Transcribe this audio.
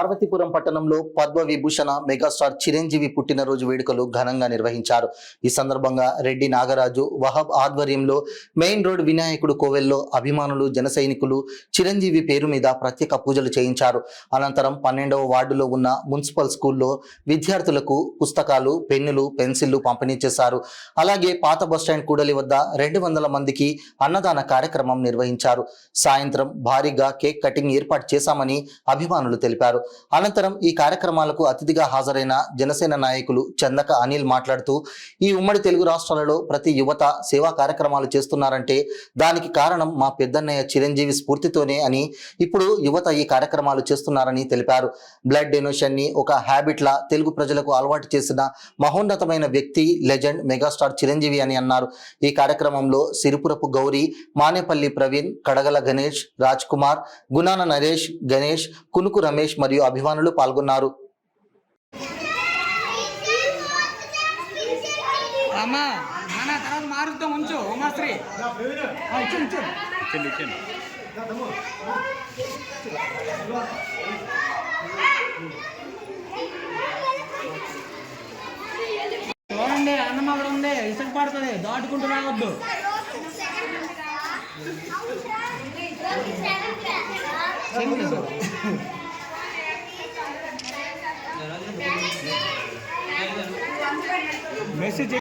పార్వతీపురం పట్టణంలో పద్మ విభూషణ మెగాస్టార్ చిరంజీవి పుట్టినరోజు వేడుకలు ఘనంగా నిర్వహించారు. ఈ సందర్భంగా రెడ్డి నాగరాజు వహబ్ ఆధ్వర్యంలో మెయిన్ రోడ్ వినాయకుడు కోవెల్లో అభిమానులు జన సైనికులు చిరంజీవి పేరు మీద ప్రత్యేక పూజలు చేయించారు. అనంతరం 12వ వార్డులో ఉన్న మున్సిపల్ స్కూల్లో విద్యార్థులకు పుస్తకాలు, పెన్నులు, పెన్సిళ్లు పంపిణీ చేశారు. అలాగే పాత బస్టాండ్ కూడలి వద్ద 200 మందికి అన్నదాన కార్యక్రమం నిర్వహించారు. సాయంత్రం భారీగా కేక్ కటింగ్ ఏర్పాటు చేశామని అభిమానులు తెలిపారు. అనంతరం ఈ కార్యక్రమాలకు అతిథిగా హాజరైన జనసేన నాయకులు చందక అనిల్ మాట్లాడుతూ, ఈ ఉమ్మడి తెలుగు రాష్ట్రాలలో ప్రతి యువత సేవా కార్యక్రమాలు చేస్తున్నారంటే దానికి కారణం మా పెద్దన్నయ్య చిరంజీవి స్ఫూర్తితోనే అని, ఇప్పుడు యువత ఈ కార్యక్రమాలు చేస్తున్నారని తెలిపారు. బ్లడ్ డొనేషన్ ని ఒక హ్యాబిట్ లా తెలుగు ప్రజలకు అలవాటు చేసిన మహోన్నతమైన వ్యక్తి లెజెండ్ మెగాస్టార్ చిరంజీవి అని అన్నారు. ఈ కార్యక్రమంలో సిరిపురపు గౌరీ, మానేపల్లి ప్రవీణ్, కడగల గణేష్, రాజ్ కుమార్, గుణాన నరేష్, గణేష్, కునుకు రమేష్ మరియు అభిమానులు పాల్గొన్నారు. చూడండి, అన్నం అక్కడ ఉంది, ఇసుక పడుతుంది, దాటుకుంటూ రావద్దు. మెసేజ్